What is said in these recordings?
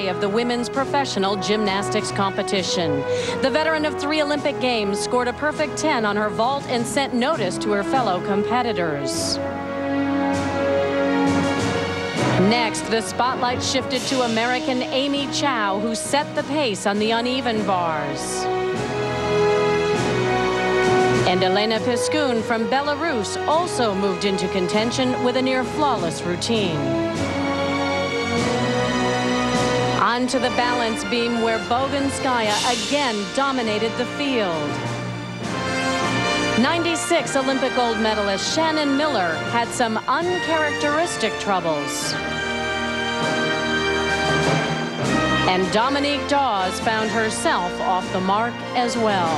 of the women's professional gymnastics competition. The veteran of 3 Olympic Games scored a perfect 10 on her vault and sent notice to her fellow competitors. Next, the spotlight shifted to American Amy Chow, who set the pace on the uneven bars. And Elena Piskun from Belarus also moved into contention with a near-flawless routine. On to the balance beam, where Boginskaya again dominated the field. 96 Olympic gold medalist Shannon Miller had some uncharacteristic troubles. And Dominique Dawes found herself off the mark as well.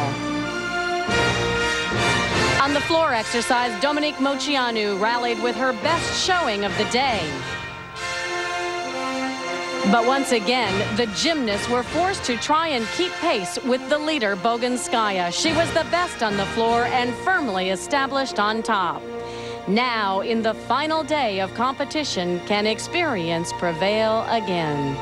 On the floor exercise, Dominique Moceanu rallied with her best showing of the day. But once again, the gymnasts were forced to try and keep pace with the leader, Boginskaya. She was the best on the floor and firmly established on top. Now, in the final day of competition, can experience prevail again?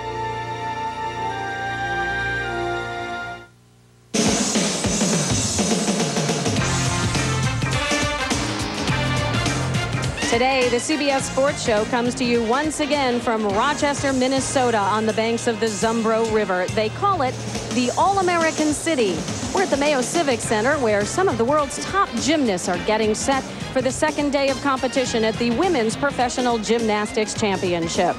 Today, the CBS Sports Show comes to you once again from Rochester, Minnesota, on the banks of the Zumbro River. They call it the All-American City. We're at the Mayo Civic Center, where some of the world's top gymnasts are getting set for the second day of competition at the Women's Professional Gymnastics Championship.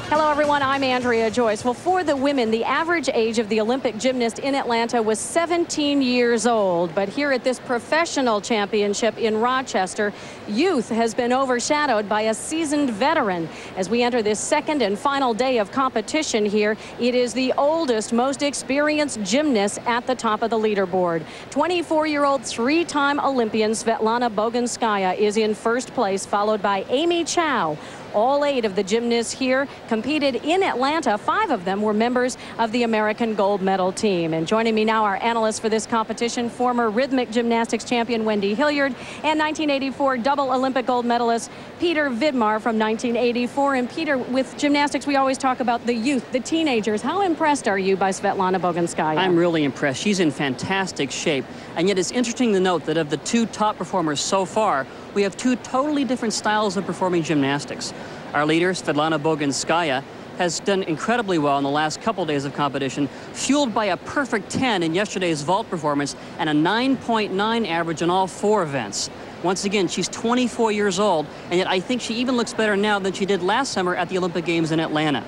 Hello, everyone. I'm Andrea Joyce. Well, for the women, the average age of the Olympic gymnast in Atlanta was 17 years old. But here at this professional championship in Rochester, youth has been overshadowed by a seasoned veteran. As we enter this second and final day of competition here, it is the oldest, most experienced gymnast at the top of the leaderboard. 24-year-old three-time Olympian Svetlana Boginskaya is in first place, followed by Amy Chow. All 8 of the gymnasts here competed in Atlanta. 5 of them were members of the American gold medal team. And joining me now, our analyst for this competition, former rhythmic gymnastics champion Wendy Hilliard, and 1984 double Olympic gold medalist Peter Vidmar from 1984. And Peter, with gymnastics, we always talk about the youth, the teenagers. How impressed are you by Svetlana Boginskaya? I'm really impressed. She's in fantastic shape. And yet it's interesting to note that of the 2 top performers so far, we have 2 totally different styles of performing gymnastics. Our leader, Svetlana Boginskaya, has done incredibly well in the last couple days of competition, fueled by a perfect 10 in yesterday's vault performance and a 9.9 average in all 4 events. Once again, she's 24 years old, and yet I think she even looks better now than she did last summer at the Olympic Games in Atlanta.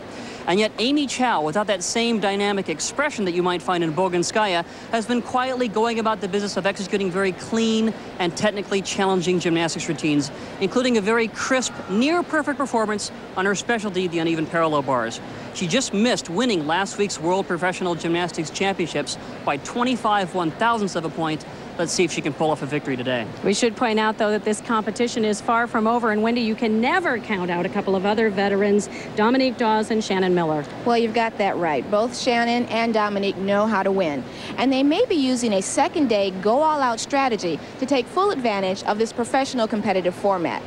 And yet Amy Chow, without that same dynamic expression that you might find in Boginskaya, has been quietly going about the business of executing very clean and technically challenging gymnastics routines, including a very crisp, near-perfect performance on her specialty, the uneven parallel bars. She just missed winning last week's World Professional Gymnastics Championships by 25 1/1000ths of a point. Let's see if she can pull off a victory today. We should point out, though, that this competition is far from over. And, Wendy, you can never count out a couple of other veterans, Dominique Dawes and Shannon Miller. Well, you've got that right. Both Shannon and Dominique know how to win. And they may be using a second-day go-all-out strategy to take full advantage of this professional competitive format.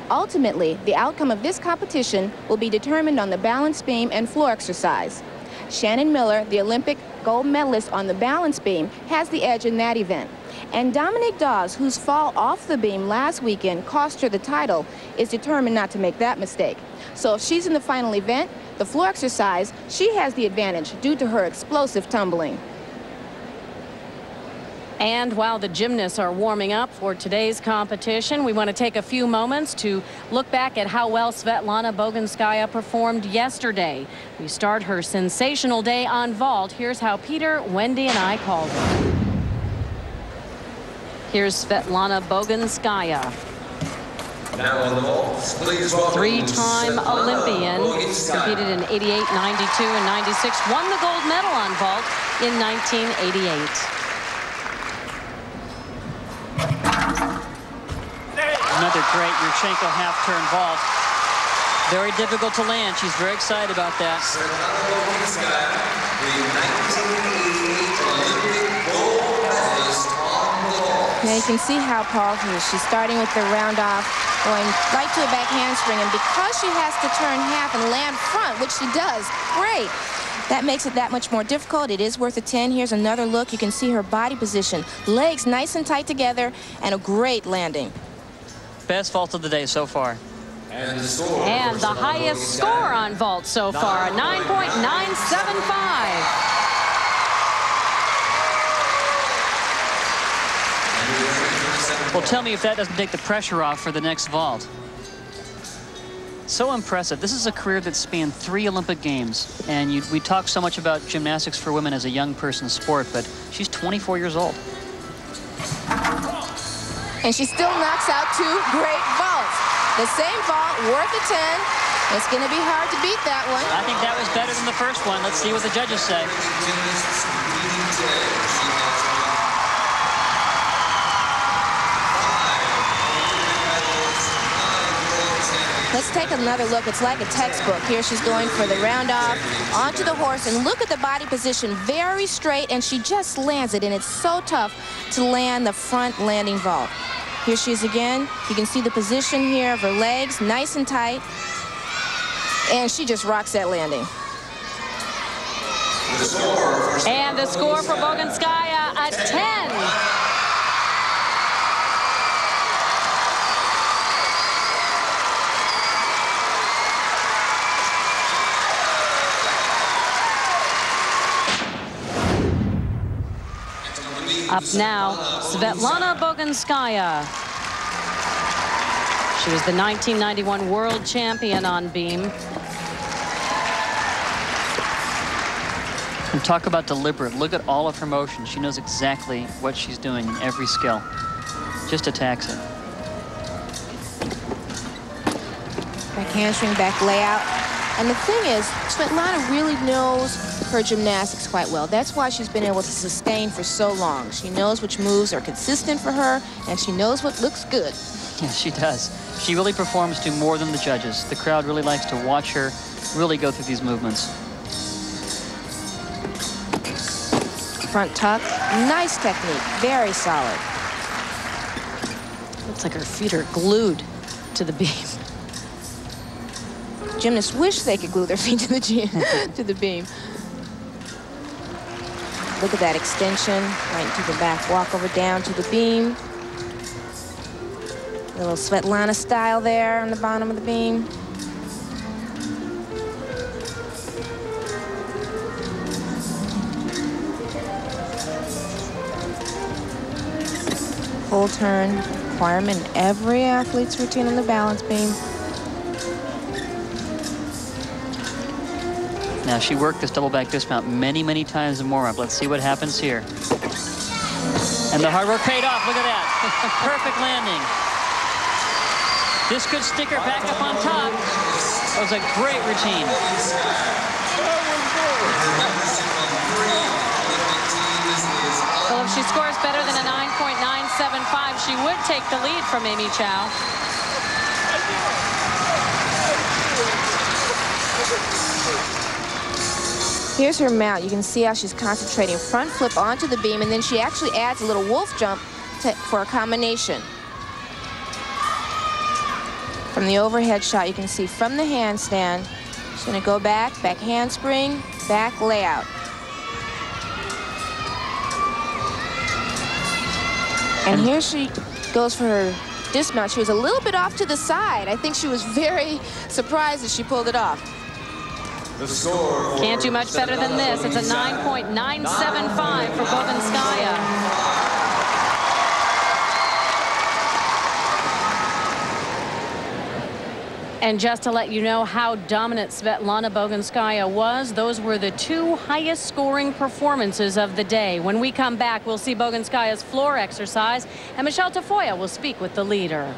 Ultimately, the outcome of this competition will be determined on the balance beam and floor exercise. Shannon Miller, the Olympic gold medalist on the balance beam, has the edge in that event. And Dominique Dawes, whose fall off the beam last weekend cost her the title, is determined not to make that mistake. So if she's in the final event, the floor exercise, she has the advantage due to her explosive tumbling. And while the gymnasts are warming up for today's competition, we want to take a few moments to look back at how well Svetlana Boginskaya performed yesterday. We start her sensational day on vault. Here's how Peter, Wendy, and I called it. Here's Svetlana Boginskaya. Now on the vault, please welcome three-time Olympian, competed in 88, 92, and 96, won the gold medal on vault in 1988. Another great Yurchenko half-turn vault. Very difficult to land. She's very excited about that. Svetlana Boginskaya, the 1988 Olympic gold medalist on the vault. Now you can see how powerful she's starting with the round off, going right to a back handspring, and because she has to turn half and land front, which she does, great. That makes it that much more difficult. It is worth a 10. Here's another look. You can see her body position. Legs nice and tight together, and a great landing. Best vault of the day so far. And the score. And the highest score on vault so far, a 9.975. Well, tell me if that doesn't take the pressure off for the next vault. So impressive. This is a career that spanned 3 Olympic Games. And we talk so much about gymnastics for women as a young person's sport, but she's 24 years old. And she still knocks out 2 great vaults. The same vault, worth a 10. It's going to be hard to beat that one. I think that was better than the first one. Let's see what the judges say. Let's take another look. It's like a textbook. Here she's going for the round off, onto the horse, and look at the body position. Very straight, and she just lands it, and it's so tough to land the front landing vault. Here she is again. You can see the position here of her legs, nice and tight, and she just rocks that landing. And the score for Boginskaya, a 10. Up now, Svetlana Boginskaya. She was the 1991 world champion on beam. And talk about deliberate. Look at all of her motion. She knows exactly what she's doing in every skill. Just attacks it. Back handspring, back layout. And the thing is, Svetlana really knows her gymnastics quite well. That's why she's been able to sustain for so long. She knows which moves are consistent for her, and she knows what looks good. Yes, she does. She really performs to more than the judges. The crowd really likes to watch her really go through these movements. Front tuck, nice technique, very solid. Looks like her feet are glued to the beam. Gymnasts wish they could glue their feet to the beam. Look at that extension, right into the back walkover down to the beam. A little Svetlana style there on the bottom of the beam. Full turn requirement in every athlete's routine on the balance beam. Now, she worked this double back dismount many, many times and more up. Let's see what happens here. And the hard work paid off. Look at that. Perfect landing. This could stick her back up on top. That was a great routine. Well, if she scores better than a 9.975, she would take the lead from Amy Chow. Here's her mount. You can see how she's concentrating. Front flip onto the beam, and then she actually adds a little wolf jump for a combination. From the overhead shot, you can see from the handstand, she's going to go back handspring, back layout. And here she goes for her dismount. She was a little bit off to the side. I think she was very surprised as she pulled it off. The score. Can't do much better than this. It's a 9.975 for Boginskaya. And just to let you know how dominant Svetlana Boginskaya was, those were the 2 highest scoring performances of the day. When we come back, we'll see Boginskaya's floor exercise, and Michelle Tafoya will speak with the leader.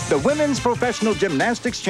The Women's Professional Gymnastics